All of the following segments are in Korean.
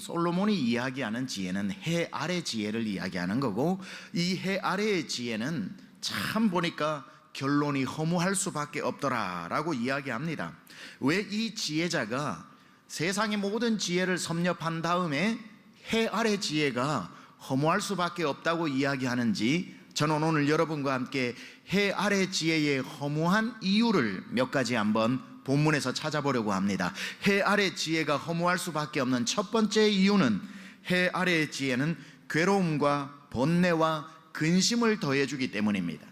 솔로몬이 이야기하는 지혜는 해 아래 지혜를 이야기하는 거고, 이 해 아래의 지혜는 참 보니까 결론이 허무할 수밖에 없더라라고 이야기합니다. 왜 이 지혜자가 세상의 모든 지혜를 섭렵한 다음에 해 아래 지혜가 허무할 수밖에 없다고 이야기하는지, 저는 오늘 여러분과 함께 해 아래 지혜의 허무한 이유를 몇 가지 한번 본문에서 찾아보려고 합니다. 해 아래 지혜가 허무할 수밖에 없는 첫 번째 이유는, 해 아래의 지혜는 괴로움과 번뇌와 근심을 더해주기 때문입니다.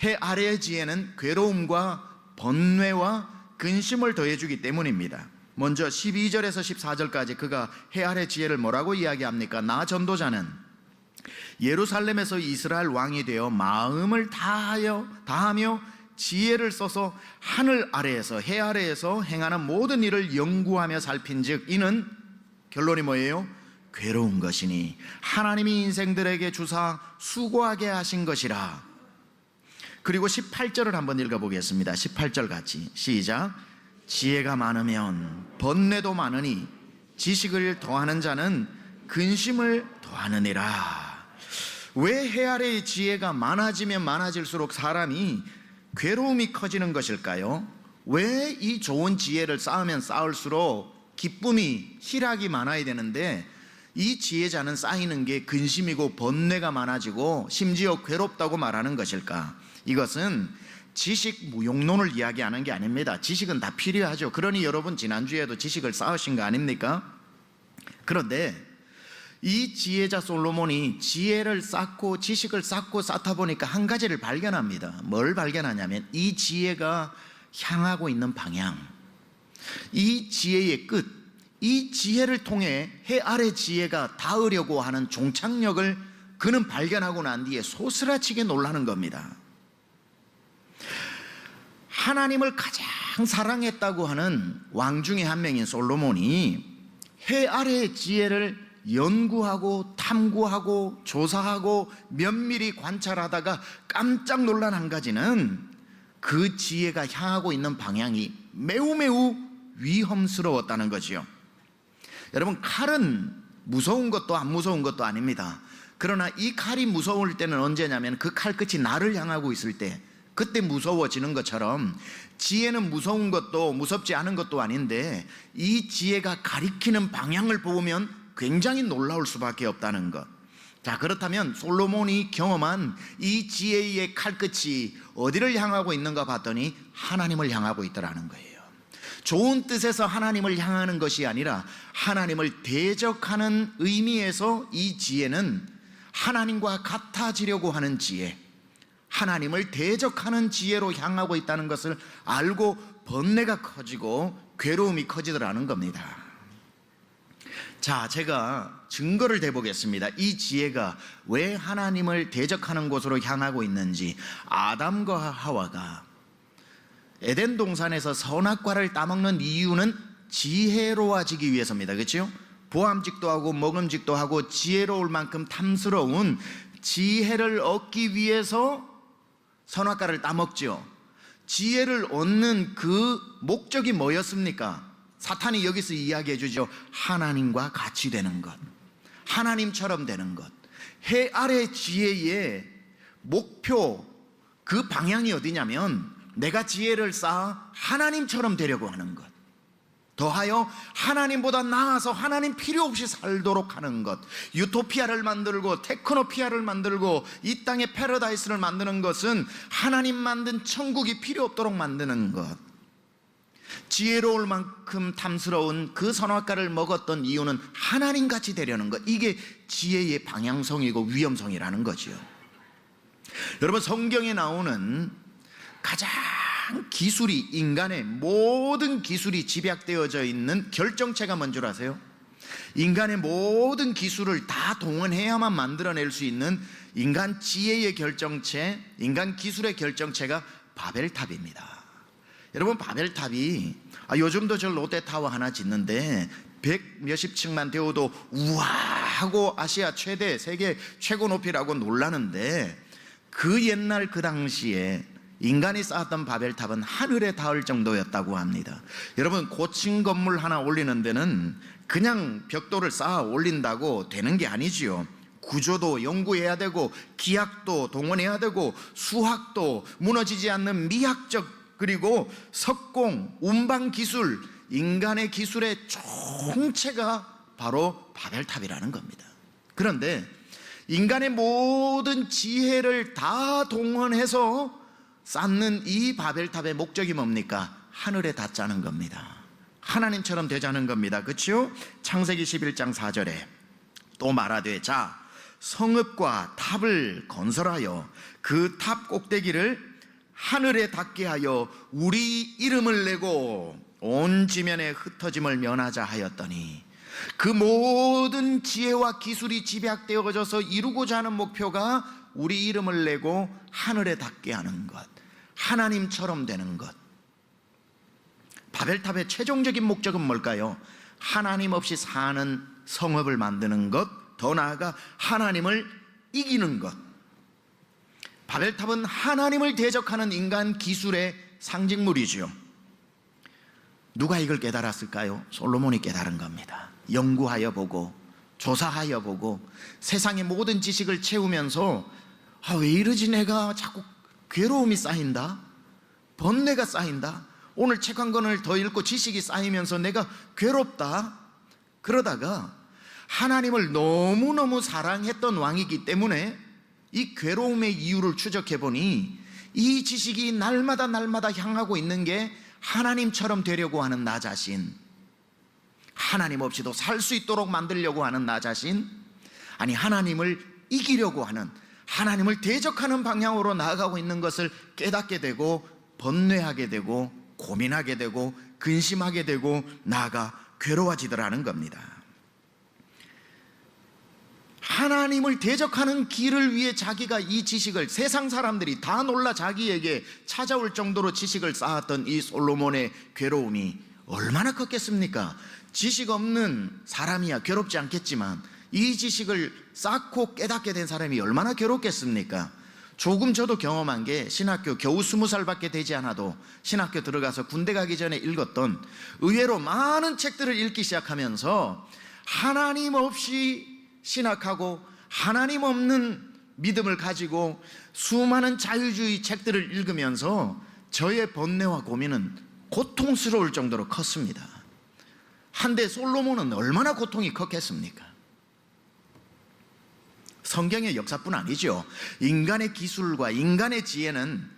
해 아래의 지혜는 괴로움과 번뇌와 근심을 더해주기 때문입니다. 먼저 12절에서 14절까지 그가 해 아래 지혜를 뭐라고 이야기합니까? 나 전도자는 예루살렘에서 이스라엘 왕이 되어 마음을 다하며 지혜를 써서 하늘 아래에서, 해 아래에서 행하는 모든 일을 연구하며 살핀즉 이는, 결론이 뭐예요? 괴로운 것이니 하나님이 인생들에게 주사 수고하게 하신 것이라. 그리고 18절을 한번 읽어보겠습니다. 18절 같이 시작. 지혜가 많으면 번뇌도 많으니 지식을 더하는 자는 근심을 더하느니라. 왜 해 아래의 지혜가 많아지면 많아질수록 사람이 괴로움이 커지는 것일까요? 왜 이 좋은 지혜를 쌓으면 쌓을수록 기쁨이, 희락이 많아야 되는데 이 지혜자는 쌓이는 게 근심이고 번뇌가 많아지고 심지어 괴롭다고 말하는 것일까? 이것은 지식 무용론을 이야기하는 게 아닙니다. 지식은 다 필요하죠. 그러니 여러분 지난주에도 지식을 쌓으신 거 아닙니까? 그런데 이 지혜자 솔로몬이 지혜를 쌓고 지식을 쌓고 쌓다 보니까 한 가지를 발견합니다. 뭘 발견하냐면 이 지혜가 향하고 있는 방향, 이 지혜의 끝, 이 지혜를 통해 해 아래 지혜가 닿으려고 하는 종착역을 그는 발견하고 난 뒤에 소스라치게 놀라는 겁니다. 하나님을 가장 사랑했다고 하는 왕 중에 한 명인 솔로몬이 해 아래의 지혜를 연구하고 탐구하고 조사하고 면밀히 관찰하다가 깜짝 놀란 한 가지는, 그 지혜가 향하고 있는 방향이 매우 위험스러웠다는 거지요. 여러분, 칼은 무서운 것도 안 무서운 것도 아닙니다. 그러나 이 칼이 무서울 때는 언제냐면 그 칼끝이 나를 향하고 있을 때, 그때 무서워지는 것처럼 지혜는 무서운 것도 무섭지 않은 것도 아닌데 이 지혜가 가리키는 방향을 보면 굉장히 놀라울 수밖에 없다는 것. 자, 그렇다면 솔로몬이 경험한 이 지혜의 칼끝이 어디를 향하고 있는가 봤더니 하나님을 향하고 있더라는 거예요. 좋은 뜻에서 하나님을 향하는 것이 아니라 하나님을 대적하는 의미에서 이 지혜는 하나님과 같아지려고 하는 지혜, 하나님을 대적하는 지혜로 향하고 있다는 것을 알고 번뇌가 커지고 괴로움이 커지더라는 겁니다. 자, 제가 증거를 대보겠습니다. 이 지혜가 왜 하나님을 대적하는 곳으로 향하고 있는지. 아담과 하와가 에덴 동산에서 선악과를 따먹는 이유는 지혜로워지기 위해서입니다. 그렇죠? 보암직도 하고 먹음직도 하고 지혜로울 만큼 탐스러운 지혜를 얻기 위해서 선악과를 따먹죠. 지혜를 얻는 그 목적이 뭐였습니까? 사탄이 여기서 이야기해 주죠. 하나님과 같이 되는 것, 하나님처럼 되는 것. 해 아래 지혜의 목표, 그 방향이 어디냐면 내가 지혜를 쌓아 하나님처럼 되려고 하는 것, 더하여 하나님보다 나아서 하나님 필요 없이 살도록 하는 것. 유토피아를 만들고 테크노피아를 만들고 이 땅의 패러다이스를 만드는 것은 하나님 만든 천국이 필요 없도록 만드는 것. 지혜로울 만큼 탐스러운 그 선악과를 먹었던 이유는 하나님같이 되려는 것. 이게 지혜의 방향성이고 위험성이라는 거죠. 여러분, 성경에 나오는 가장 기술이, 인간의 모든 기술이 집약되어져 있는 결정체가 뭔 줄 아세요? 인간의 모든 기술을 다 동원해야만 만들어낼 수 있는 인간 지혜의 결정체, 인간 기술의 결정체가 바벨탑입니다. 여러분, 바벨탑이 요즘도 저 롯데타워 하나 짓는데 100 몇십 층만 되어도 우와 하고 아시아 최대, 세계 최고 높이라고 놀라는데, 그 옛날 그 당시에 인간이 쌓았던 바벨탑은 하늘에 닿을 정도였다고 합니다. 여러분, 고층 건물 하나 올리는 데는 그냥 벽돌을 쌓아 올린다고 되는 게 아니지요. 구조도 연구해야 되고 기하도 동원해야 되고 수학도, 무너지지 않는 미학적, 그리고 석공, 운방 기술, 인간의 기술의 총체가 바로 바벨탑이라는 겁니다. 그런데 인간의 모든 지혜를 다 동원해서 쌓는 이 바벨탑의 목적이 뭡니까? 하늘에 닿자는 겁니다. 하나님처럼 되자는 겁니다. 그렇죠? 창세기 11장 4절에 또 말하되, 자, 성읍과 탑을 건설하여 그 탑 꼭대기를 하늘에 닿게 하여 우리 이름을 내고 온 지면에 흩어짐을 면하자 하였더니, 그 모든 지혜와 기술이 집약되어져서 이루고자 하는 목표가 우리 이름을 내고 하늘에 닿게 하는 것, 하나님처럼 되는 것. 바벨탑의 최종적인 목적은 뭘까요? 하나님 없이 사는 성읍을 만드는 것, 더 나아가 하나님을 이기는 것. 바벨탑은 하나님을 대적하는 인간 기술의 상징물이죠. 누가 이걸 깨달았을까요? 솔로몬이 깨달은 겁니다. 연구하여 보고 조사하여 보고 세상의 모든 지식을 채우면서, 왜 이러지? 내가 자꾸 괴로움이 쌓인다, 번뇌가 쌓인다, 오늘 책 한 권을 더 읽고 지식이 쌓이면서 내가 괴롭다. 그러다가 하나님을 너무너무 사랑했던 왕이기 때문에 이 괴로움의 이유를 추적해 보니, 이 지식이 날마다 향하고 있는 게 하나님처럼 되려고 하는 나 자신, 하나님 없이도 살 수 있도록 만들려고 하는 나 자신, 아니 하나님을 이기려고 하는, 하나님을 대적하는 방향으로 나아가고 있는 것을 깨닫게 되고 번뇌하게 되고 고민하게 되고 근심하게 되고 나아가 괴로워지더라는 겁니다. 하나님을 대적하는 길을 위해 자기가 이 지식을, 세상 사람들이 다 놀라 자기에게 찾아올 정도로 지식을 쌓았던 이 솔로몬의 괴로움이 얼마나 컸겠습니까? 지식 없는 사람이야 괴롭지 않겠지만 이 지식을 쌓고 깨닫게 된 사람이 얼마나 괴롭겠습니까? 조금 저도 경험한 게, 신학교 겨우 20살밖에 되지 않아도 신학교 들어가서 군대 가기 전에 읽었던, 의외로 많은 책들을 읽기 시작하면서 하나님 없이 신학하고 하나님 없는 믿음을 가지고 수많은 자유주의 책들을 읽으면서 저의 번뇌와 고민은 고통스러울 정도로 컸습니다. 한데 솔로몬은 얼마나 고통이 컸겠습니까? 성경의 역사뿐 아니죠. 인간의 기술과 인간의 지혜는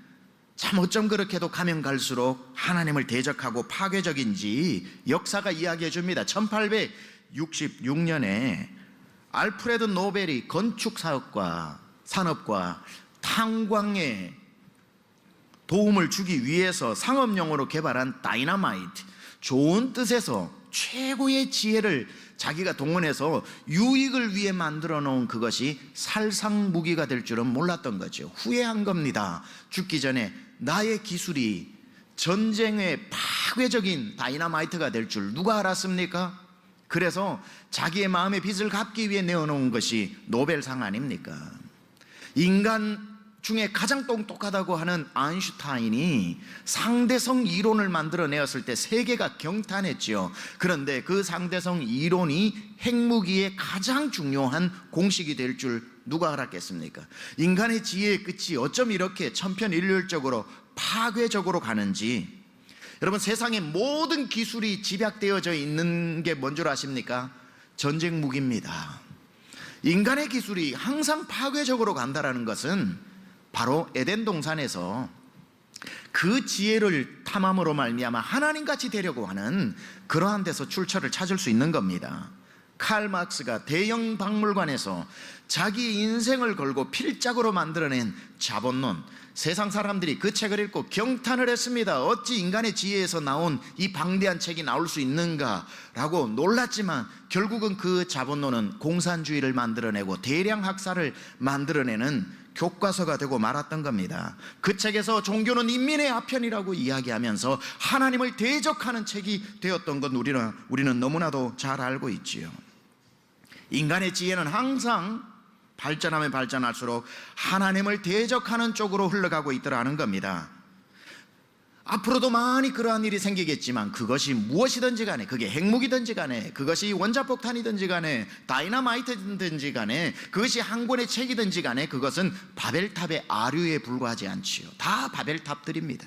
참 어쩜 그렇게도 가면 갈수록 하나님을 대적하고 파괴적인지 역사가 이야기해 줍니다. 1866년에 알프레드 노벨이 건축사업과 산업과 탄광에 도움을 주기 위해서 상업용으로 개발한 다이너마이트, 좋은 뜻에서 최고의 지혜를 자기가 동원해서 유익을 위해 만들어 놓은 그것이 살상무기가 될 줄은 몰랐던 거죠. 후회한 겁니다. 죽기 전에 나의 기술이 전쟁의 파괴적인 다이너마이트가 될 줄 누가 알았습니까? 그래서 자기의 마음의 빚을 갚기 위해 내어놓은 것이 노벨상 아닙니까? 인간 중에 가장 똑똑하다고 하는 아인슈타인이 상대성 이론을 만들어내었을 때 세계가 경탄했지요. 그런데 그 상대성 이론이 핵무기의 가장 중요한 공식이 될 줄 누가 알았겠습니까? 인간의 지혜의 끝이 어쩜 이렇게 천편일률적으로 파괴적으로 가는지. 여러분, 세상의 모든 기술이 집약되어져 있는 게 뭔 줄 아십니까? 전쟁 무기입니다. 인간의 기술이 항상 파괴적으로 간다는 것은 바로 에덴 동산에서 그 지혜를 탐함으로 말미암아 하나님같이 되려고 하는 그러한 데서 출처를 찾을 수 있는 겁니다. 칼 마크스가 대형 박물관에서 자기 인생을 걸고 필작으로 만들어낸 자본론, 세상 사람들이 그 책을 읽고 경탄을 했습니다. 어찌 인간의 지혜에서 나온 이 방대한 책이 나올 수 있는가라고 놀랐지만, 결국은 그 자본론은 공산주의를 만들어내고 대량 학살을 만들어내는 교과서가 되고 말았던 겁니다. 그 책에서 종교는 인민의 아편이라고 이야기하면서 하나님을 대적하는 책이 되었던 건 우리는 너무나도 잘 알고 있지요. 인간의 지혜는 항상 발전하면 발전할수록 하나님을 대적하는 쪽으로 흘러가고 있더라는 겁니다. 앞으로도 많이 그러한 일이 생기겠지만 그것이 무엇이든지 간에, 그게 핵무기든지 간에, 그것이 원자폭탄이든지 간에, 다이너마이트든지 간에, 그것이 한 권의 책이든지 간에 그것은 바벨탑의 아류에 불과하지 않지요. 다 바벨탑들입니다.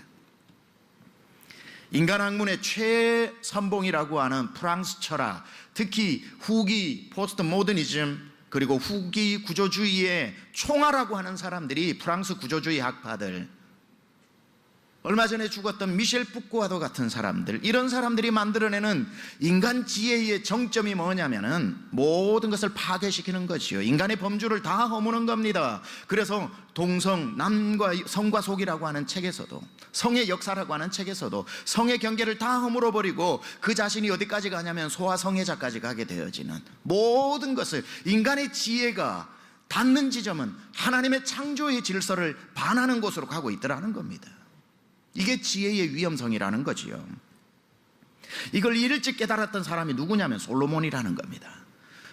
인간학문의 최선봉이라고 하는 프랑스 철학, 특히 후기 포스트 모더니즘 그리고 후기 구조주의의 총아라고 하는 사람들이 프랑스 구조주의 학파들, 얼마 전에 죽었던 미셸 푸코와도 같은 사람들, 이런 사람들이 만들어내는 인간 지혜의 정점이 뭐냐면은 모든 것을 파괴시키는 것이요, 인간의 범주를 다 허무는 겁니다. 그래서 동성, 남과 성과 속이라고 하는 책에서도, 성의 역사라고 하는 책에서도 성의 경계를 다 허물어버리고 그 자신이 어디까지 가냐면 소아성애자까지 가게 되어지는, 모든 것을, 인간의 지혜가 닿는 지점은 하나님의 창조의 질서를 반하는 곳으로 가고 있더라는 겁니다. 이게 지혜의 위험성이라는 거지요. 이걸 일찍 깨달았던 사람이 누구냐면 솔로몬이라는 겁니다.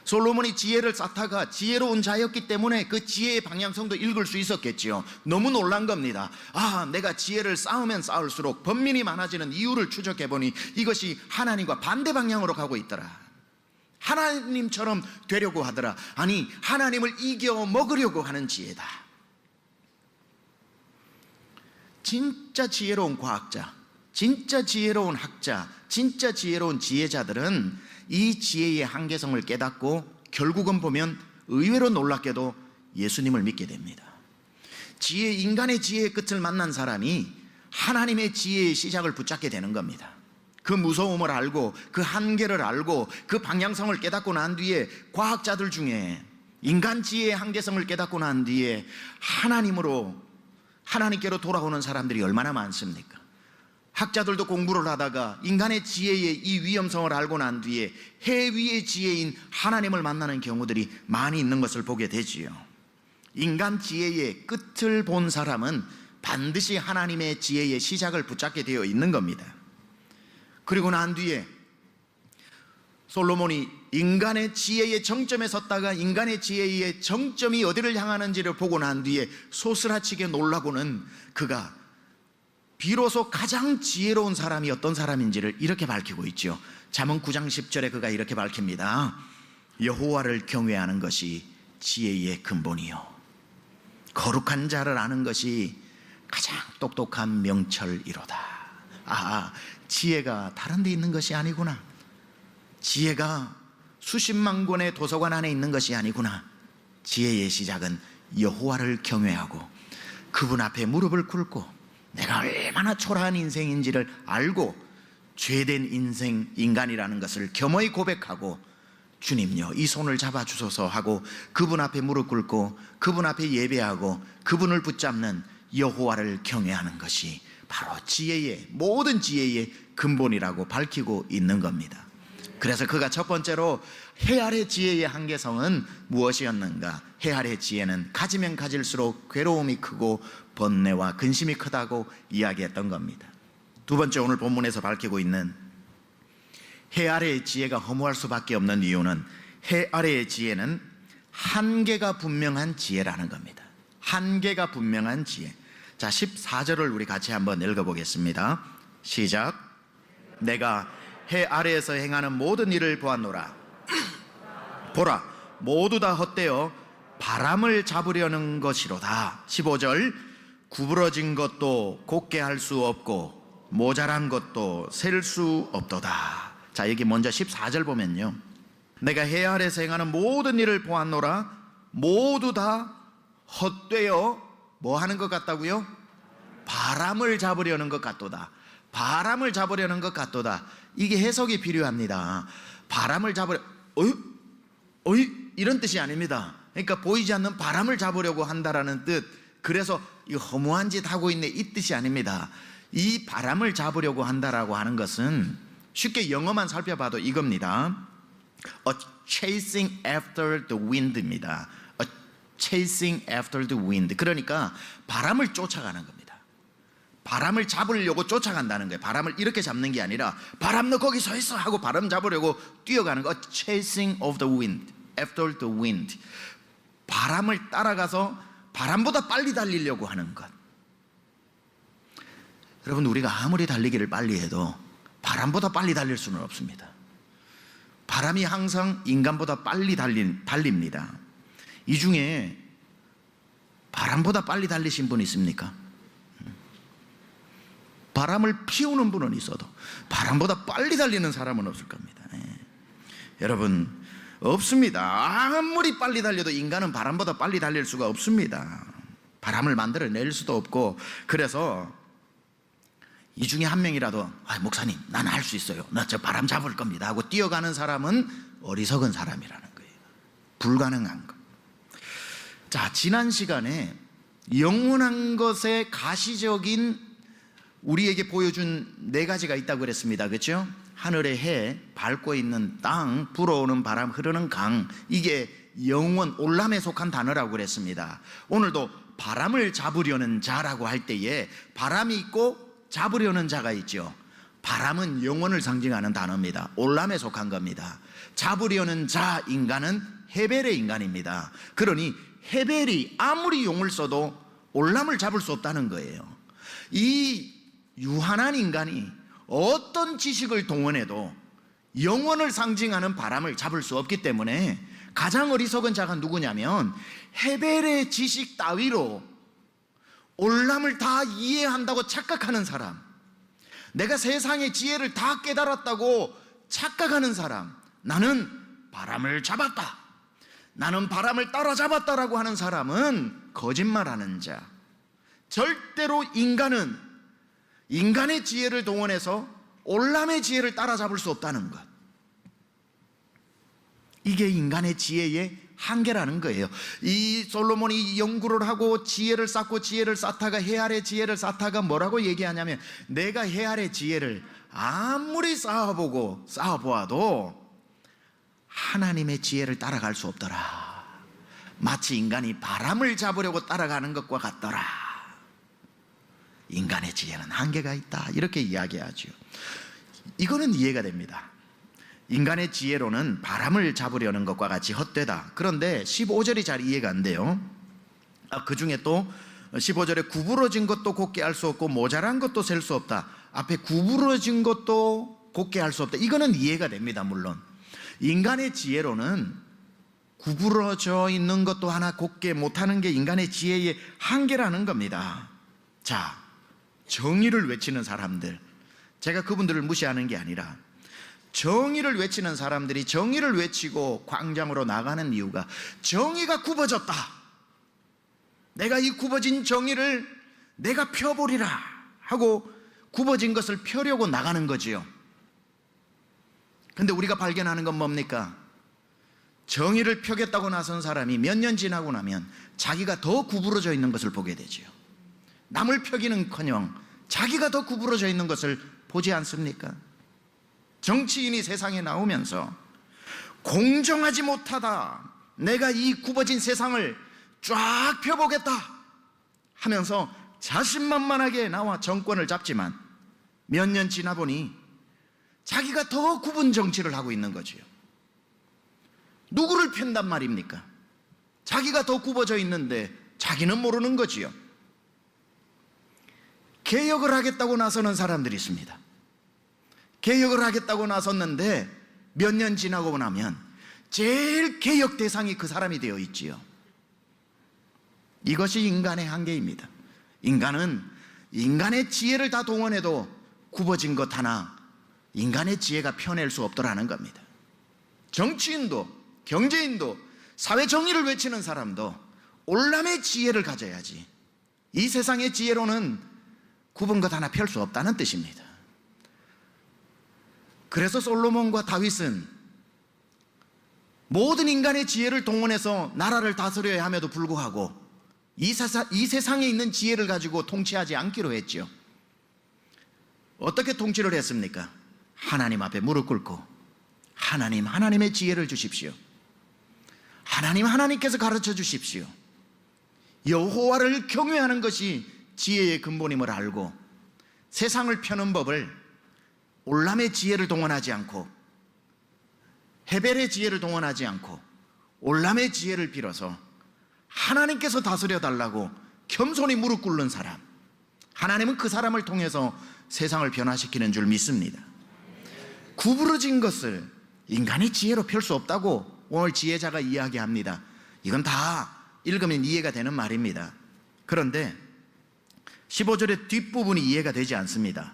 솔로몬이 지혜를 쌓다가 지혜로운 자였기 때문에 그 지혜의 방향성도 읽을 수 있었겠지요. 너무 놀란 겁니다. 내가 지혜를 쌓으면 쌓을수록 번민이 많아지는 이유를 추적해보니 이것이 하나님과 반대 방향으로 가고 있더라. 하나님처럼 되려고 하더라. 아니, 하나님을 이겨 먹으려고 하는 지혜다. 진짜 지혜로운 과학자, 진짜 지혜로운 학자, 진짜 지혜로운 지혜자들은 이 지혜의 한계성을 깨닫고 결국은 보면 의외로 놀랍게도 예수님을 믿게 됩니다. 인간의 지혜의 끝을 만난 사람이 하나님의 지혜의 시작을 붙잡게 되는 겁니다. 그 무서움을 알고, 그 한계를 알고, 그 방향성을 깨닫고 난 뒤에, 과학자들 중에 인간 지혜의 한계성을 깨닫고 난 뒤에 하나님께로 돌아오는 사람들이 얼마나 많습니까? 학자들도 공부를 하다가 인간의 지혜의 이 위험성을 알고 난 뒤에 해 위의 지혜인 하나님을 만나는 경우들이 많이 있는 것을 보게 되지요. 인간 지혜의 끝을 본 사람은 반드시 하나님의 지혜의 시작을 붙잡게 되어 있는 겁니다. 그리고 난 뒤에 솔로몬이 인간의 지혜의 정점에 섰다가 인간의 지혜의 정점이 어디를 향하는지를 보고 난 뒤에 소스라치게 놀라고는 그가 비로소 가장 지혜로운 사람이 어떤 사람인지를 이렇게 밝히고 있죠. 잠언 9장 10절에 그가 이렇게 밝힙니다. 여호와를 경외하는 것이 지혜의 근본이요, 거룩한 자를 아는 것이 가장 똑똑한 명철이로다. 지혜가 다른 데 있는 것이 아니구나. 지혜가 수십만 권의 도서관 안에 있는 것이 아니구나. 지혜의 시작은 여호와를 경외하고 그분 앞에 무릎을 꿇고 내가 얼마나 초라한 인생인지를 알고 죄된 인간이라는 것을 겸허히 고백하고, 주님요, 이 손을 잡아주소서 하고 그분 앞에 무릎 꿇고 그분 앞에 예배하고 그분을 붙잡는 여호와를 경외하는 것이 바로 모든 지혜의 근본이라고 밝히고 있는 겁니다. 그래서 그가 첫 번째로 해 아래 지혜의 한계성은 무엇이었는가? 해 아래 지혜는 가지면 가질수록 괴로움이 크고 번뇌와 근심이 크다고 이야기했던 겁니다. 두 번째, 오늘 본문에서 밝히고 있는 해 아래의 지혜가 허무할 수밖에 없는 이유는 해 아래의 지혜는 한계가 분명한 지혜라는 겁니다. 한계가 분명한 지혜. 자, 14절을 우리 같이 한번 읽어보겠습니다. 시작. 내가 해 아래에서 행하는 모든 일을 보았노라. 보라, 모두 다 헛되어 바람을 잡으려는 것이로다. 15절. 구부러진 것도 곧게 할 수 없고 모자란 것도 셀 수 없도다. 자, 여기 먼저 14절 보면요, 내가 해 아래에서 행하는 모든 일을 보았노라. 모두 다 헛되어 뭐 하는 것 같다고요? 바람을 잡으려는 것 같도다. 바람을 잡으려는 것 같도다. 이게 해석이 필요합니다. 바람을 잡으려, 이런 뜻이 아닙니다. 그러니까 보이지 않는 바람을 잡으려고 한다라는 뜻. 그래서 이 허무한 짓 하고 있네, 이 뜻이 아닙니다. 이 바람을 잡으려고 한다라고 하는 것은 쉽게 영어만 살펴봐도 이겁니다. A chasing after the wind입니다. A chasing after the wind. 그러니까 바람을 쫓아가는 겁니다. 바람을 잡으려고 쫓아간다는 거예요. 바람을 이렇게 잡는 게 아니라 바람 너 거기 서 있어 하고 바람 잡으려고 뛰어가는 거. Chasing of the wind, after the wind. 바람을 따라가서 바람보다 빨리 달리려고 하는 것. 여러분, 우리가 아무리 달리기를 빨리 해도 바람보다 빨리 달릴 수는 없습니다. 바람이 항상 인간보다 빨리 달립니다. 이 중에 바람보다 빨리 달리신 분 있습니까? 바람을 피우는 분은 있어도 바람보다 빨리 달리는 사람은 없을 겁니다. 여러분, 없습니다. 아무리 빨리 달려도 인간은 바람보다 빨리 달릴 수가 없습니다. 바람을 만들어낼 수도 없고, 그래서 이 중에 한 명이라도 목사님, 난 할 수 있어요, 나 저 바람 잡을 겁니다 하고 뛰어가는 사람은 어리석은 사람이라는 거예요. 불가능한 것. 자, 지난 시간에 영원한 것의 가시적인 우리에게 보여준 네 가지가 있다고 그랬습니다. 그렇죠? 하늘의 해, 밟고 있는 땅, 불어오는 바람, 흐르는 강, 이게 영원, 올람에 속한 단어라고 그랬습니다. 오늘도 바람을 잡으려는 자라고 할 때에 바람이 있고 잡으려는 자가 있죠. 바람은 영원을 상징하는 단어입니다. 올람에 속한 겁니다. 잡으려는 자 인간은 헤벨의 인간입니다. 그러니 헤벨이 아무리 용을 써도 올람을 잡을 수 없다는 거예요. 이 유한한 인간이 어떤 지식을 동원해도 영원을 상징하는 바람을 잡을 수 없기 때문에 가장 어리석은 자가 누구냐면 헤벨의 지식 따위로 올람을 다 이해한다고 착각하는 사람, 내가 세상의 지혜를 다 깨달았다고 착각하는 사람, 나는 바람을 잡았다, 나는 바람을 따라잡았다라고 하는 사람은 거짓말하는 자. 절대로 인간은 인간의 지혜를 동원해서 올람의 지혜를 따라잡을 수 없다는 것, 이게 인간의 지혜의 한계라는 거예요. 이 솔로몬이 연구를 하고 지혜를 쌓고 지혜를 쌓다가 해 아래 지혜를 쌓다가 뭐라고 얘기하냐면, 내가 해 아래 지혜를 아무리 쌓아보아도 하나님의 지혜를 따라갈 수 없더라. 마치 인간이 바람을 잡으려고 따라가는 것과 같더라. 인간의 지혜는 한계가 있다, 이렇게 이야기하죠. 이거는 이해가 됩니다. 인간의 지혜로는 바람을 잡으려는 것과 같이 헛되다. 그런데 15절이 잘 이해가 안 돼요. 그 중에 또 15절에 구부러진 것도 곱게 할 수 없고 모자란 것도 셀 수 없다. 앞에 구부러진 것도 곱게 할 수 없다. 이거는 이해가 됩니다. 물론 인간의 지혜로는 구부러져 있는 것도 하나 곱게 못하는 게 인간의 지혜의 한계라는 겁니다. 자, 정의를 외치는 사람들, 제가 그분들을 무시하는 게 아니라 정의를 외치는 사람들이 정의를 외치고 광장으로 나가는 이유가 정의가 굽어졌다, 내가 이 굽어진 정의를 내가 펴보리라 하고 굽어진 것을 펴려고 나가는 거지요. 근데 우리가 발견하는 건 뭡니까? 정의를 펴겠다고 나선 사람이 몇 년 지나고 나면 자기가 더 구부러져 있는 것을 보게 되지요. 남을 펴기는커녕 자기가 더 구부러져 있는 것을 보지 않습니까? 정치인이 세상에 나오면서 공정하지 못하다, 내가 이 굽어진 세상을 쫙 펴보겠다 하면서 자신만만하게 나와 정권을 잡지만 몇 년 지나 보니 자기가 더 굽은 정치를 하고 있는 거지요. 누구를 편단 말입니까? 자기가 더 굽어져 있는데 자기는 모르는 거지요. 개혁을 하겠다고 나서는 사람들이 있습니다. 개혁을 하겠다고 나섰는데 몇 년 지나고 나면 제일 개혁 대상이 그 사람이 되어 있지요. 이것이 인간의 한계입니다. 인간은 인간의 지혜를 다 동원해도 굽어진 것 하나 인간의 지혜가 펴낼 수 없더라는 겁니다. 정치인도 경제인도 사회 정의를 외치는 사람도 올람의 지혜를 가져야지, 이 세상의 지혜로는 굽은 것 하나 펼 수 없다는 뜻입니다. 그래서 솔로몬과 다윗은 모든 인간의 지혜를 동원해서 나라를 다스려야 함에도 불구하고 이 세상에 있는 지혜를 가지고 통치하지 않기로 했죠. 어떻게 통치를 했습니까? 하나님 앞에 무릎 꿇고 하나님, 하나님의 지혜를 주십시오, 하나님, 하나님께서 가르쳐 주십시오, 여호와를 경외하는 것이 지혜의 근본임을 알고 세상을 펴는 법을 올람의 지혜를 동원하지 않고 헤벨의 지혜를 동원하지 않고 올람의 지혜를 빌어서 하나님께서 다스려 달라고 겸손히 무릎 꿇는 사람, 하나님은 그 사람을 통해서 세상을 변화시키는 줄 믿습니다. 구부러진 것을 인간의 지혜로 펼 수 없다고 오늘 지혜자가 이야기합니다. 이건 다 읽으면 이해가 되는 말입니다. 그런데 15절의 뒷부분이 이해가 되지 않습니다.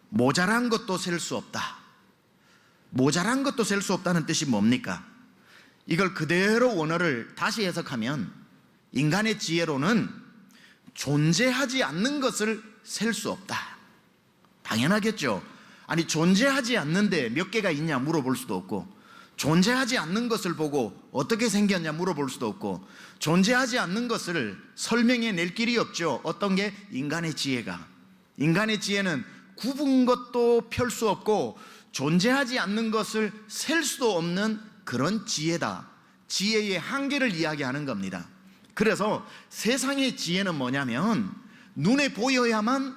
모자란 것도 셀 수 없다. 모자란 것도 셀 수 없다는 뜻이 뭡니까? 이걸 그대로 원어를 다시 해석하면 인간의 지혜로는 존재하지 않는 것을 셀 수 없다. 당연하겠죠. 아니, 존재하지 않는데 몇 개가 있냐 물어볼 수도 없고, 존재하지 않는 것을 보고 어떻게 생겼냐 물어볼 수도 없고, 존재하지 않는 것을 설명해 낼 길이 없죠. 어떤 게? 인간의 지혜가. 인간의 지혜는 굽은 것도 펼 수 없고 존재하지 않는 것을 셀 수도 없는 그런 지혜다. 지혜의 한계를 이야기하는 겁니다. 그래서 세상의 지혜는 뭐냐면 눈에 보여야만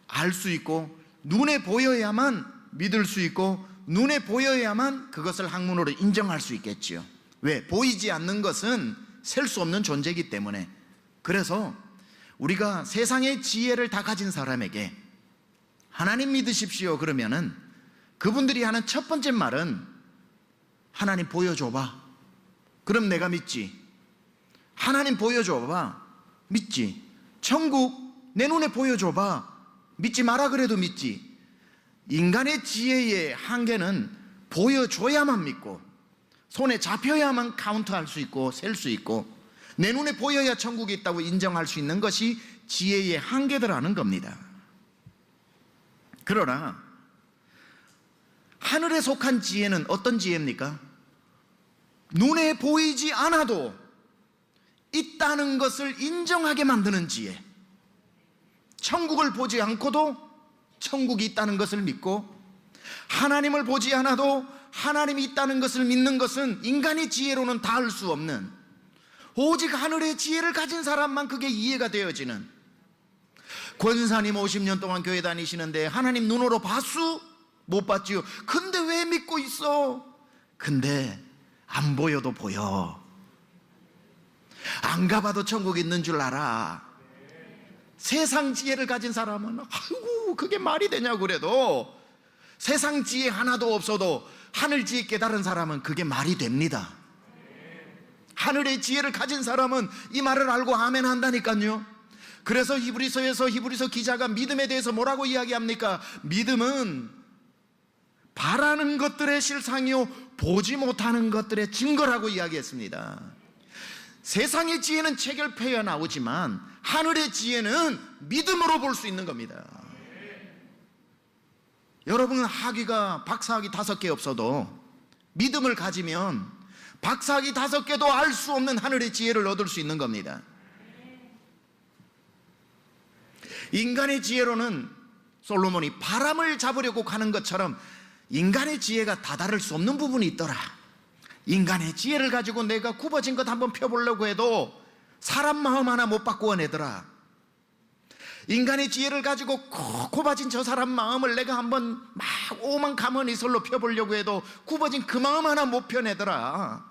알 수 있고, 눈에 보여야만 믿을 수 있고, 눈에 보여야만 그것을 학문으로 인정할 수 있겠지요. 왜? 보이지 않는 것은 셀 수 없는 존재이기 때문에. 그래서 우리가 세상의 지혜를 다 가진 사람에게 하나님 믿으십시오 그러면은 그분들이 하는 첫 번째 말은 하나님 보여줘봐. 그럼 내가 믿지. 하나님 보여줘봐. 믿지. 천국 내 눈에 보여줘봐. 믿지 마라 그래도 믿지. 인간의 지혜의 한계는 보여줘야만 믿고, 손에 잡혀야만 카운트할 수 있고 셀 수 있고, 내 눈에 보여야 천국이 있다고 인정할 수 있는 것이 지혜의 한계더라는 겁니다. 그러나 하늘에 속한 지혜는 어떤 지혜입니까? 눈에 보이지 않아도 있다는 것을 인정하게 만드는 지혜. 천국을 보지 않고도 천국이 있다는 것을 믿고, 하나님을 보지 않아도 하나님이 있다는 것을 믿는 것은 인간의 지혜로는 닿을 수 없는, 오직 하늘의 지혜를 가진 사람만 그게 이해가 되어지는. 권사님 50년 동안 교회 다니시는데 하나님 눈으로 봤수? 못 봤지요. 근데 왜 믿고 있어? 근데 안 보여도 보여. 안 가봐도 천국 있는 줄 알아. 세상 지혜를 가진 사람은 아이고 그게 말이 되냐고 그래도, 세상 지혜 하나도 없어도 하늘 지혜 깨달은 사람은 그게 말이 됩니다. 하늘의 지혜를 가진 사람은 이 말을 알고 아멘 한다니까요. 그래서 히브리서 기자가 믿음에 대해서 뭐라고 이야기합니까? 믿음은 바라는 것들의 실상이요 보지 못하는 것들의 증거라고 이야기했습니다. 세상의 지혜는 체결패야 나오지만 하늘의 지혜는 믿음으로 볼 수 있는 겁니다. 여러분, 박사학위 5개 없어도 믿음을 가지면 박사학위 5개도 알 수 없는 하늘의 지혜를 얻을 수 있는 겁니다. 인간의 지혜로는 솔로몬이 바람을 잡으려고 가는 것처럼 인간의 지혜가 다다를 수 없는 부분이 있더라. 인간의 지혜를 가지고 내가 굽어진 것 한번 펴보려고 해도 사람 마음 하나 못 바꾸어내더라. 인간의 지혜를 가지고 굽어진 저 사람 마음을 내가 한번 막 오만 가만 이설로 펴보려고 해도 굽어진 그 마음 하나 못 펴내더라.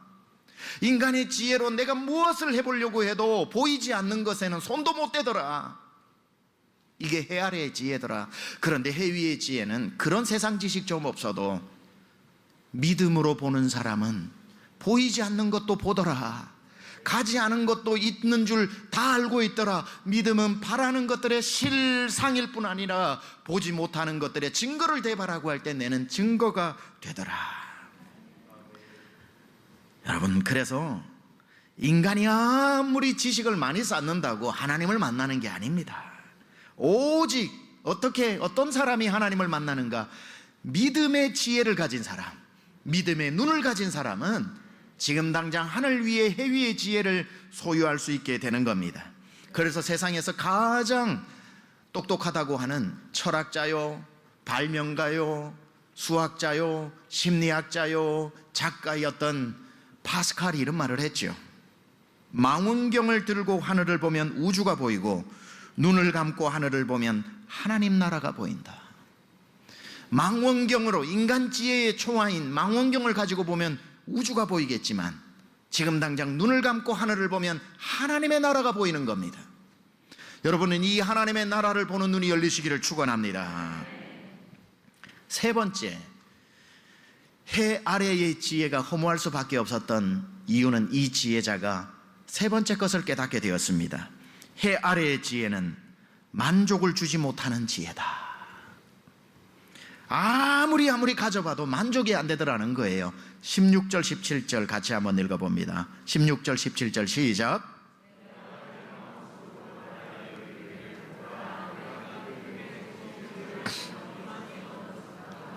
인간의 지혜로 내가 무엇을 해보려고 해도 보이지 않는 것에는 손도 못 대더라. 이게 해 아래의 지혜더라. 그런데 해 위의 지혜는 그런 세상 지식 좀 없어도 믿음으로 보는 사람은 보이지 않는 것도 보더라. 가지 않은 것도 있는 줄 다 알고 있더라. 믿음은 바라는 것들의 실상일 뿐 아니라 보지 못하는 것들의 증거를 대바라고 할 때 내는 증거가 되더라. 여러분, 그래서 인간이 아무리 지식을 많이 쌓는다고 하나님을 만나는 게 아닙니다. 오직 어떤 사람이 하나님을 만나는가? 믿음의 지혜를 가진 사람, 믿음의 눈을 가진 사람은 지금 당장 하늘 위에 해 위의 지혜를 소유할 수 있게 되는 겁니다. 그래서 세상에서 가장 똑똑하다고 하는 철학자요, 발명가요, 수학자요, 심리학자요, 작가였던 파스칼이 이런 말을 했죠. 망원경을 들고 하늘을 보면 우주가 보이고 눈을 감고 하늘을 보면 하나님 나라가 보인다. 망원경으로, 인간 지혜의 초화인 망원경을 가지고 보면 우주가 보이겠지만 지금 당장 눈을 감고 하늘을 보면 하나님의 나라가 보이는 겁니다. 여러분은 이 하나님의 나라를 보는 눈이 열리시기를 축원합니다. 세 번째, 해 아래의 지혜가 허무할 수밖에 없었던 이유는 이 지혜자가 세 번째 것을 깨닫게 되었습니다. 해 아래의 지혜는 만족을 주지 못하는 지혜다. 아무리 가져봐도 만족이 안 되더라는 거예요. 16절 17절 같이 한번 읽어봅니다. 16절 17절 시작.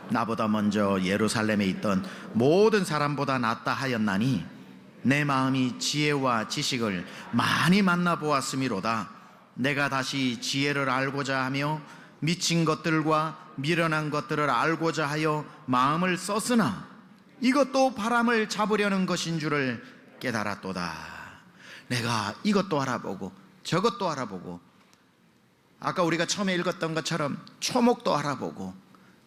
나보다 먼저 예루살렘에 있던 모든 사람보다 낫다 하였나니 내 마음이 지혜와 지식을 많이 만나보았음이로다. 내가 다시 지혜를 알고자 하며 미친 것들과 미련한 것들을 알고자 하여 마음을 썼으나 이것도 바람을 잡으려는 것인 줄을 깨달았도다. 내가 이것도 알아보고 저것도 알아보고, 아까 우리가 처음에 읽었던 것처럼 초목도 알아보고,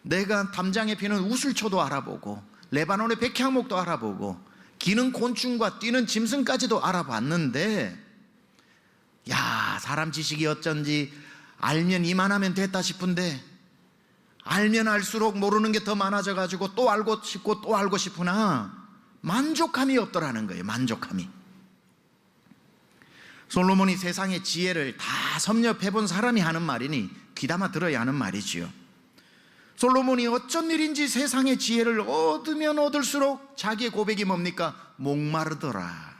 내가 담장에 피는 우슬초도 알아보고, 레바논의 백향목도 알아보고, 기는 곤충과 뛰는 짐승까지도 알아봤는데, 야, 사람 지식이 어쩐지 알면 이만하면 됐다 싶은데 알면 알수록 모르는 게 더 많아져 가지고 또 알고 싶고 또 알고 싶으나 만족함이 없더라는 거예요. 만족함이. 솔로몬이 세상의 지혜를 다 섭렵해 본 사람이 하는 말이니 귀담아 들어야 하는 말이지요. 솔로몬이 어쩐 일인지 세상의 지혜를 얻으면 얻을수록 자기의 고백이 뭡니까? 목마르더라.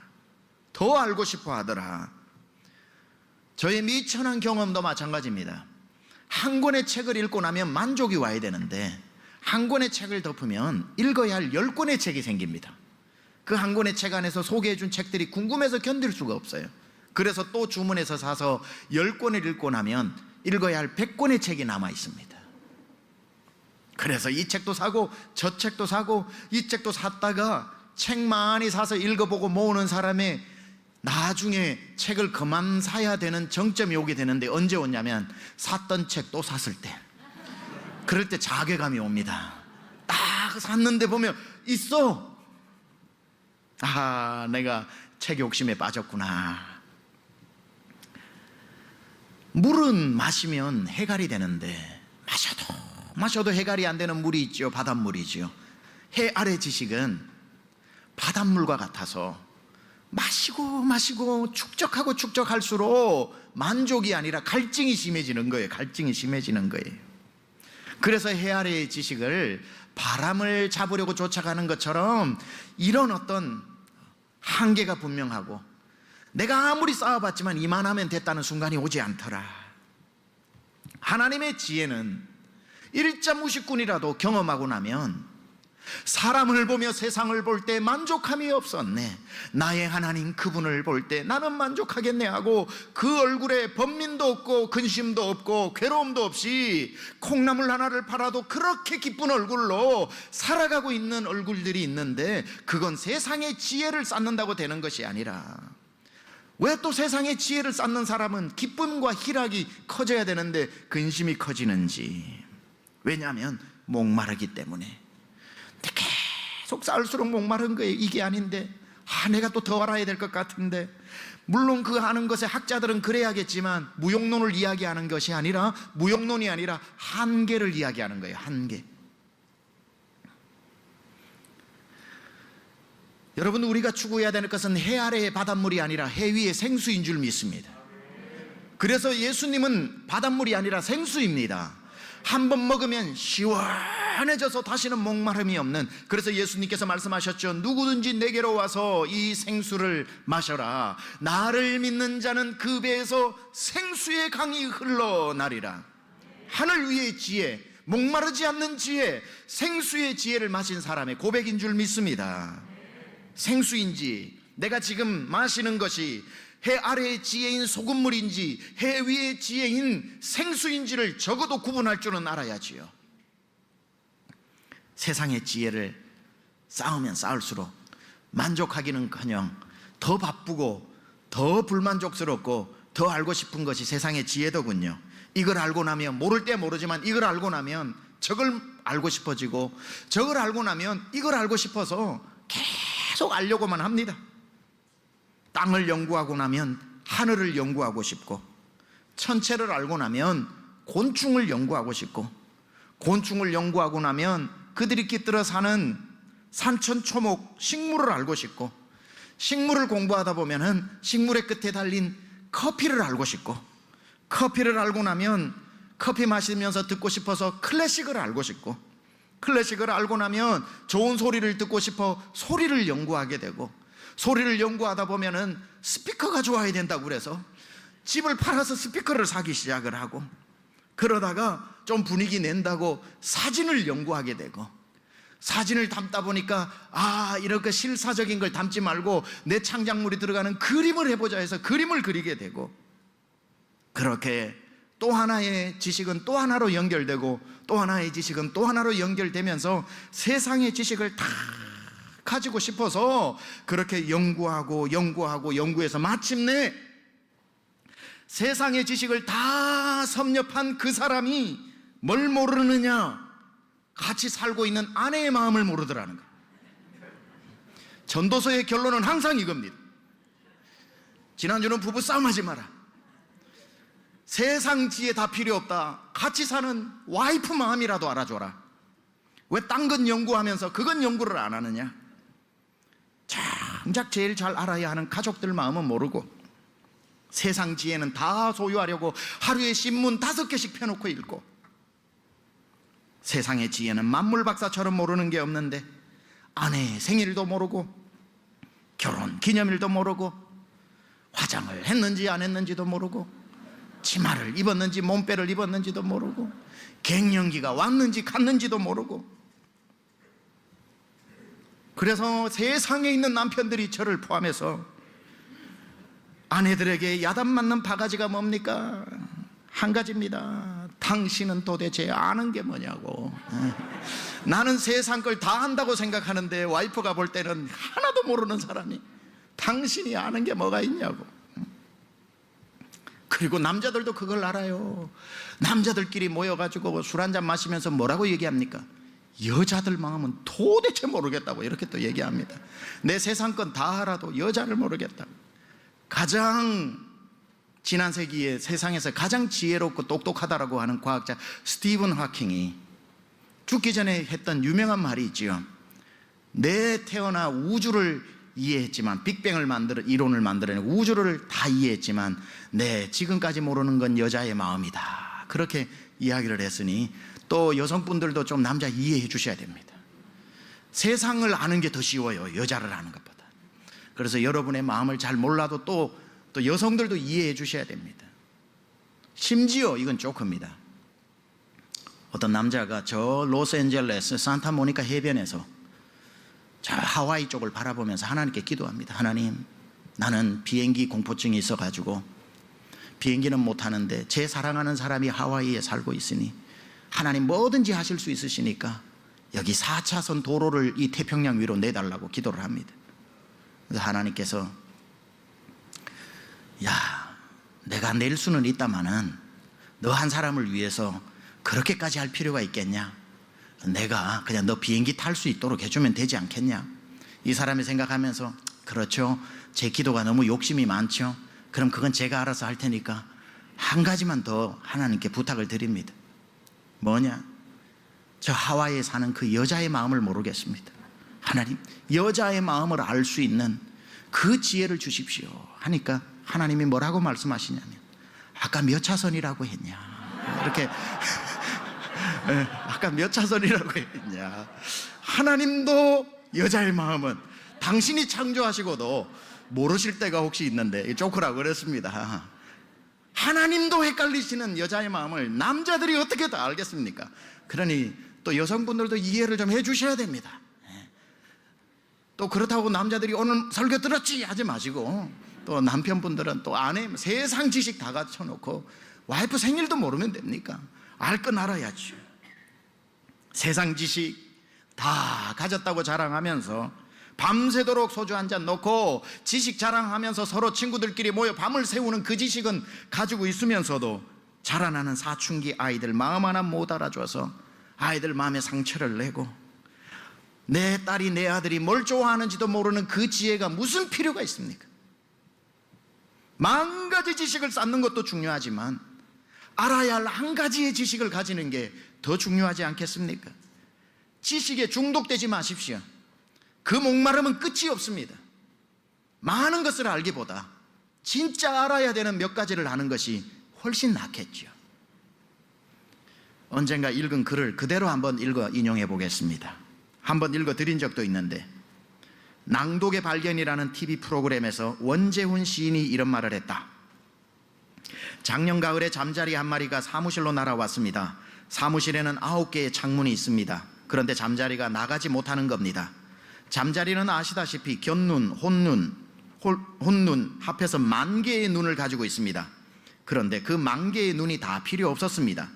더 알고 싶어 하더라. 저의 미천한 경험도 마찬가지입니다. 한 권의 책을 읽고 나면 만족이 와야 되는데 한 권의 책을 덮으면 읽어야 할 10권의 책이 생깁니다. 그 한 권의 책 안에서 소개해 준 책들이 궁금해서 견딜 수가 없어요. 그래서 또 주문해서 사서 10권을 읽고 나면 읽어야 할 100권의 책이 남아 있습니다. 그래서 이 책도 사고 저 책도 사고 이 책도 샀다가 책 많이 사서 읽어보고 모으는 사람의 나중에 책을 그만 사야 되는 정점이 오게 되는데 언제 오냐면 샀던 책 또 샀을 때, 그럴 때 자괴감이 옵니다. 딱 샀는데 보면 있어. 아, 내가 책 욕심에 빠졌구나. 물은 마시면 해갈이 되는데 마셔도 해갈이 안 되는 물이 있죠. 바닷물이죠. 해 아래 지식은 바닷물과 같아서 마시고 축적할수록 만족이 아니라 갈증이 심해지는 거예요. 갈증이 심해지는 거예요. 그래서 해 아래의 지식을 바람을 잡으려고 쫓아가는 것처럼 이런 어떤 한계가 분명하고, 내가 아무리 쌓아봤지만 이만하면 됐다는 순간이 오지 않더라. 하나님의 지혜는 일자 무식꾼이라도 경험하고 나면 사람을 보며 세상을 볼 때 만족함이 없었네, 나의 하나님 그분을 볼 때 나는 만족하겠네 하고 그 얼굴에 번민도 없고 근심도 없고 괴로움도 없이 콩나물 하나를 팔아도 그렇게 기쁜 얼굴로 살아가고 있는 얼굴들이 있는데, 그건 세상의 지혜를 쌓는다고 되는 것이 아니라, 왜 또 세상의 지혜를 쌓는 사람은 기쁨과 희락이 커져야 되는데 근심이 커지는지? 왜냐하면 목마르기 때문에. 계속 쌓을수록 목마른 거예요. 이게 아닌데, 내가 또 더 알아야 될 것 같은데. 물론 그 아는 것에 학자들은 그래야겠지만 무용론을 이야기하는 것이 아니라, 무용론이 아니라 한계를 이야기하는 거예요. 한계. 여러분, 우리가 추구해야 되는 것은 해 아래의 바닷물이 아니라 해 위의 생수인 줄 믿습니다. 그래서 예수님은 바닷물이 아니라 생수입니다. 한 번 먹으면 시원해져서 다시는 목마름이 없는, 그래서 예수님께서 말씀하셨죠. 누구든지 내게로 와서 이 생수를 마셔라. 나를 믿는 자는 그 배에서 생수의 강이 흘러나리라. 하늘 위의 지혜, 목마르지 않는 지혜, 생수의 지혜를 마신 사람의 고백인 줄 믿습니다. 생수인지 내가 지금 마시는 것이 해 아래의 지혜인 소금물인지 해 위의 지혜인 생수인지를 적어도 구분할 줄은 알아야지요. 세상의 지혜를 쌓으면 쌓을수록 만족하기는커녕 더 바쁘고 더 불만족스럽고 더 알고 싶은 것이 세상의 지혜더군요. 이걸 알고 나면, 모를 때 모르지만 이걸 알고 나면 저걸 알고 싶어지고, 저걸 알고 나면 이걸 알고 싶어서 계속 알려고만 합니다. 땅을 연구하고 나면 하늘을 연구하고 싶고, 천체를 알고 나면 곤충을 연구하고 싶고, 곤충을 연구하고 나면 그들이 깃들어 사는 산천초목 식물을 알고 싶고, 식물을 공부하다 보면은 식물의 끝에 달린 커피를 알고 싶고, 커피를 알고 나면 커피 마시면서 듣고 싶어서 클래식을 알고 싶고, 클래식을 알고 나면 좋은 소리를 듣고 싶어 소리를 연구하게 되고, 소리를 연구하다 보면은 스피커가 좋아야 된다고 그래서 집을 팔아서 스피커를 사기 시작을 하고, 그러다가 좀 분위기 낸다고 사진을 연구하게 되고, 사진을 담다 보니까 이렇게 실사적인 걸 담지 말고 내 창작물이 들어가는 그림을 해보자 해서 그림을 그리게 되고, 그렇게 또 하나의 지식은 또 하나로 연결되고 또 하나의 지식은 또 하나로 연결되면서 세상의 지식을 다 가지고 싶어서 그렇게 연구해서 마침내 세상의 지식을 다 섭렵한 그 사람이 뭘 모르느냐? 같이 살고 있는 아내의 마음을 모르더라는 거예요. 전도서의 결론은 항상 이겁니다. 지난주는 부부싸움 하지 마라. 세상 지혜 다 필요 없다. 같이 사는 와이프 마음이라도 알아줘라. 왜 딴 건 연구하면서 그건 연구를 안 하느냐? 정작 제일 잘 알아야 하는 가족들 마음은 모르고, 세상 지혜는 다 소유하려고 하루에 신문 5개씩 펴놓고 읽고, 세상의 지혜는 만물박사처럼 모르는 게 없는데 아내의 생일도 모르고 결혼 기념일도 모르고 화장을 했는지 안 했는지도 모르고 치마를 입었는지 몸빼를 입었는지도 모르고 갱년기가 왔는지 갔는지도 모르고, 그래서 세상에 있는 남편들이 저를 포함해서 아내들에게 야단 맞는 바가지가 뭡니까? 한 가지입니다. 당신은 도대체 아는 게 뭐냐고. 나는 세상 걸 다 안다고 생각하는데 와이프가 볼 때는 하나도 모르는 사람이 당신이 아는 게 뭐가 있냐고. 그리고 남자들도 그걸 알아요. 남자들끼리 모여가지고 술 한잔 마시면서 뭐라고 얘기합니까? 여자들 마음은 도대체 모르겠다고 이렇게 또 얘기합니다. 내 세상 건 다 알아도 여자를 모르겠다. 가장 지난 세기에 세상에서 가장 지혜롭고 똑똑하다라고 하는 과학자 스티븐 하킹이 죽기 전에 했던 유명한 말이 있지요. 내 태어나 우주를 이해했지만, 빅뱅을 이론을 만들어낸 우주를 다 이해했지만 내 지금까지 모르는 건 여자의 마음이다. 그렇게 이야기를 했으니 또 여성분들도 좀 남자 이해해 주셔야 됩니다. 세상을 아는 게 더 쉬워요, 여자를 아는 것보다. 그래서 여러분의 마음을 잘 몰라도 또 여성들도 이해해 주셔야 됩니다. 심지어 이건 조크입니다. 어떤 남자가 저 로스앤젤레스 산타모니카 해변에서 저 하와이 쪽을 바라보면서 하나님께 기도합니다. 하나님, 나는 비행기 공포증이 있어가지고 비행기는 못 타는데 제 사랑하는 사람이 하와이에 살고 있으니 하나님 뭐든지 하실 수 있으시니까 여기 4차선 도로를 이 태평양 위로 내달라고 기도를 합니다. 그래서 하나님께서 내가 낼 수는 있다마는 너 한 사람을 위해서 그렇게까지 할 필요가 있겠냐? 내가 그냥 너 비행기 탈 수 있도록 해주면 되지 않겠냐? 이 사람이 생각하면서 그렇죠, 제 기도가 너무 욕심이 많죠. 그럼 그건 제가 알아서 할 테니까 한 가지만 더 하나님께 부탁을 드립니다. 뭐냐? 저 하와이에 사는 그 여자의 마음을 모르겠습니다. 하나님, 여자의 마음을 알 수 있는 그 지혜를 주십시오 하니까 하나님이 뭐라고 말씀하시냐면, 아까 몇 차선이라고 했냐? 이렇게 아까 몇 차선이라고 했냐? 하나님도 여자의 마음은 당신이 창조하시고도 모르실 때가 혹시 있는데, 조크라고 그랬습니다. 하나님도 헷갈리시는 여자의 마음을 남자들이 어떻게 다 알겠습니까? 그러니 또 여성분들도 이해를 좀 해주셔야 됩니다. 또 그렇다고 남자들이 오늘 설교 들었지 하지 마시고, 또 남편분들은 또 아내 세상 지식 다 갖춰놓고 와이프 생일도 모르면 됩니까? 알 건 알아야죠. 세상 지식 다 가졌다고 자랑하면서 밤새도록 소주 한 잔 놓고 지식 자랑하면서 서로 친구들끼리 모여 밤을 새우는 그 지식은 가지고 있으면서도 자라나는 사춘기 아이들 마음 하나 못 알아줘서 아이들 마음에 상처를 내고, 내 딸이 내 아들이 뭘 좋아하는지도 모르는 그 지혜가 무슨 필요가 있습니까? 만 가지 지식을 쌓는 것도 중요하지만 알아야 할 한 가지의 지식을 가지는 게 더 중요하지 않겠습니까? 지식에 중독되지 마십시오. 그 목마름은 끝이 없습니다. 많은 것을 알기보다 진짜 알아야 되는 몇 가지를 아는 것이 훨씬 낫겠죠. 언젠가 읽은 글을 그대로 한번 읽어 인용해 보겠습니다. 한번 읽어 드린 적도 있는데, 낭독의 발견이라는 TV 프로그램에서 원재훈 시인이 이런 말을 했다. 작년 가을에 잠자리 한 마리가 사무실로 날아왔습니다. 사무실에는 9개의 창문이 있습니다. 그런데 잠자리가 나가지 못하는 겁니다. 잠자리는 아시다시피 곁눈, 혼눈 합해서 10,000개의 눈을 가지고 있습니다. 그런데 그 10,000개의 눈이 다 필요 없었습니다.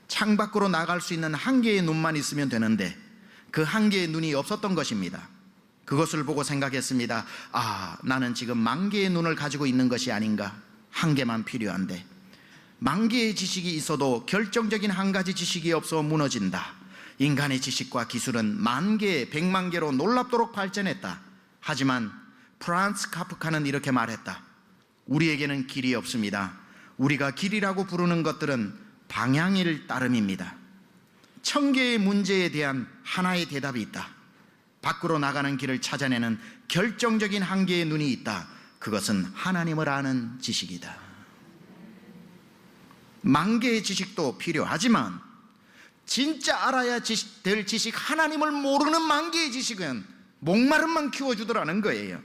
창밖으로 나갈 수 있는 1개의 눈만 있으면 되는데 그 1개의 눈이 없었던 것입니다. 그것을 보고 생각했습니다. 나는 지금 10,000개의 눈을 가지고 있는 것이 아닌가. 1개만 필요한데 10,000개의 지식이 있어도 결정적인 한 가지 지식이 없어 무너진다. 인간의 지식과 기술은 10,000개, 100,000개로 놀랍도록 발전했다. 하지만 프란츠 카프카는 이렇게 말했다. 우리에게는 길이 없습니다. 우리가 길이라고 부르는 것들은 방향일 따름입니다. 1,000개의 문제에 대한 하나의 대답이 있다. 밖으로 나가는 길을 찾아내는 결정적인 한 개의 눈이 있다. 그것은 하나님을 아는 지식이다. 10,000개의 지식도 필요하지만 진짜 알아야 될 지식, 하나님을 모르는 10,000개의 지식은 목마름만 키워주더라는 거예요.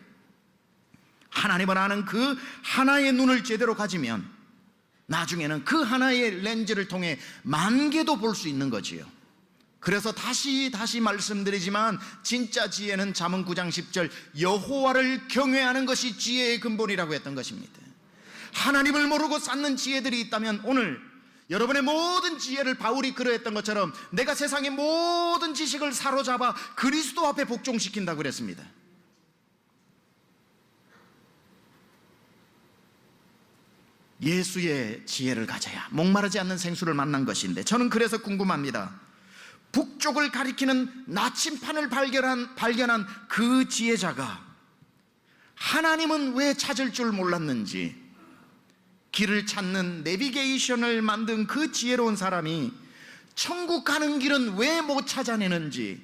하나님을 아는 그 하나의 눈을 제대로 가지면 나중에는 그 하나의 렌즈를 통해 10,000개도 볼 수 있는 거지요. 그래서 다시 말씀드리지만 진짜 지혜는 잠언 9장 10절 여호와를 경외하는 것이 지혜의 근본이라고 했던 것입니다. 하나님을 모르고 쌓는 지혜들이 있다면 오늘 여러분의 모든 지혜를 바울이 그러했던 것처럼 내가 세상의 모든 지식을 사로잡아 그리스도 앞에 복종시킨다고 그랬습니다. 예수의 지혜를 가져야 목마르지 않는 생수를 만난 것인데, 저는 그래서 궁금합니다. 북쪽을 가리키는 나침판을 발견한 그 지혜자가 하나님은 왜 찾을 줄 몰랐는지, 길을 찾는 내비게이션을 만든 그 지혜로운 사람이 천국 가는 길은 왜 못 찾아내는지,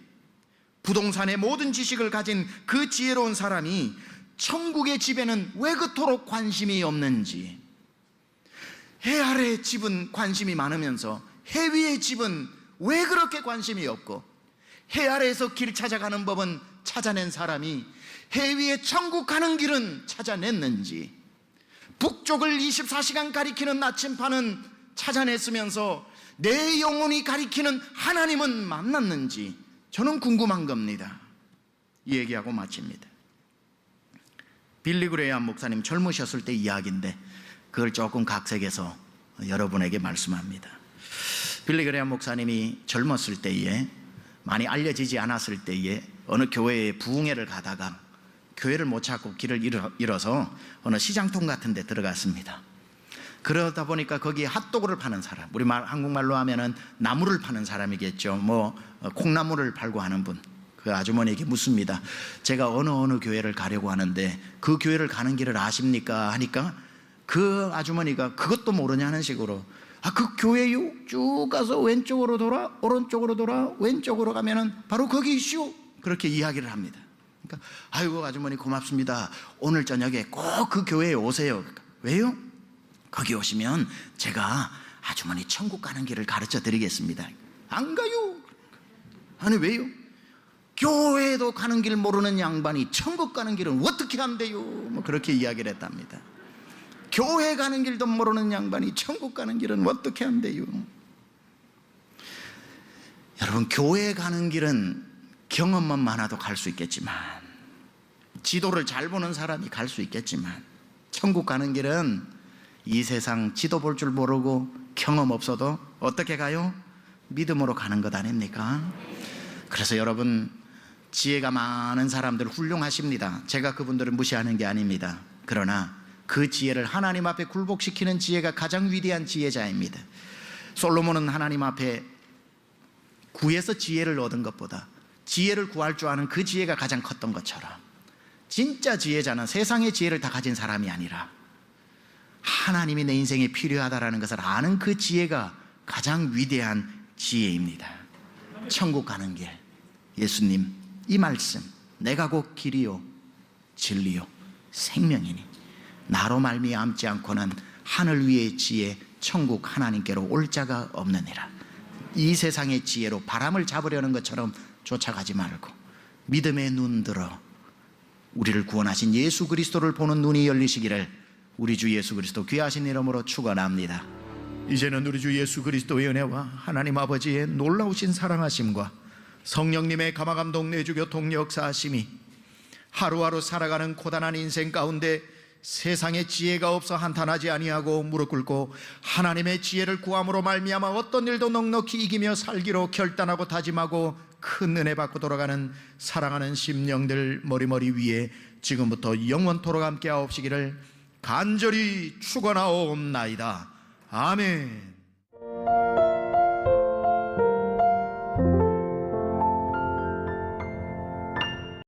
부동산의 모든 지식을 가진 그 지혜로운 사람이 천국의 집에는 왜 그토록 관심이 없는지, 해 아래의 집은 관심이 많으면서 해 위의 집은 왜 그렇게 관심이 없고, 해 아래에서 길 찾아가는 법은 찾아낸 사람이 해 위에 천국 가는 길은 찾아냈는지, 북쪽을 24시간 가리키는 나침판은 찾아냈으면서 내 영혼이 가리키는 하나님은 만났는지 저는 궁금한 겁니다. 이 얘기하고 마칩니다. 빌리 그레이엄 목사님 젊으셨을 때 이야기인데 그걸 조금 각색해서 여러분에게 말씀합니다. 빌리 그레이엄 목사님이 젊었을 때에, 많이 알려지지 않았을 때에 어느 교회에 부흥회를 가다가 교회를 못 찾고 길을 잃어서 어느 시장통 같은 데 들어갔습니다. 그러다 보니까 거기에 핫도그를 파는 사람, 한국말로 하면은 나물을 파는 사람이겠죠. 콩나물을 팔고 하는 분, 그 아주머니에게 묻습니다. 제가 어느 교회를 가려고 하는데 그 교회를 가는 길을 아십니까? 하니까 그 아주머니가 그것도 모르냐는 식으로, 그 교회요? 쭉 가서 왼쪽으로 돌아, 오른쪽으로 돌아, 왼쪽으로 가면은 바로 거기 있슈. 그렇게 이야기를 합니다. 그러니까 아이고 아주머니 고맙습니다. 오늘 저녁에 꼭 그 교회에 오세요. 왜요? 거기 오시면 제가 아주머니 천국 가는 길을 가르쳐 드리겠습니다. 안 가요. 아니 왜요? 교회도 가는 길 모르는 양반이 천국 가는 길은 어떻게 한대요? 그렇게 이야기를 했답니다. 교회 가는 길도 모르는 양반이 천국 가는 길은 어떻게 한대요? 여러분, 교회 가는 길은 경험만 많아도 갈 수 있겠지만, 지도를 잘 보는 사람이 갈 수 있겠지만, 천국 가는 길은 이 세상 지도 볼 줄 모르고 경험 없어도 어떻게 가요? 믿음으로 가는 것 아닙니까? 그래서 여러분, 지혜가 많은 사람들 훌륭하십니다. 제가 그분들을 무시하는 게 아닙니다. 그러나 그 지혜를 하나님 앞에 굴복시키는 지혜가 가장 위대한 지혜자입니다. 솔로몬은 하나님 앞에 구해서 지혜를 얻은 것보다 지혜를 구할 줄 아는 그 지혜가 가장 컸던 것처럼, 진짜 지혜자는 세상의 지혜를 다 가진 사람이 아니라 하나님이 내 인생에 필요하다라는 것을 아는 그 지혜가 가장 위대한 지혜입니다. 천국 가는 길, 예수님 이 말씀, 내가 곧 길이요 진리요 생명이니 나로 말미암지 않고는 하늘 위의 지혜 천국 하나님께로 올 자가 없느니라. 이 세상의 지혜로 바람을 잡으려는 것처럼 쫓아가지 말고 믿음의 눈 들어 우리를 구원하신 예수 그리스도를 보는 눈이 열리시기를 우리 주 예수 그리스도 귀하신 이름으로 축원합니다. 이제는 우리 주 예수 그리스도의 은혜와 하나님 아버지의 놀라우신 사랑하심과 성령님의 감화감동 내주교통 역사하심이 하루하루 살아가는 고단한 인생 가운데 세상의 지혜가 없어 한탄하지 아니하고 무릎 꿇고 하나님의 지혜를 구함으로 말미암아 어떤 일도 넉넉히 이기며 살기로 결단하고 다짐하고 큰 은혜 받고 돌아가는 사랑하는 심령들 머리머리 위에 지금부터 영원토록 함께 하옵시기를 간절히 축원하옵나이다. 아멘.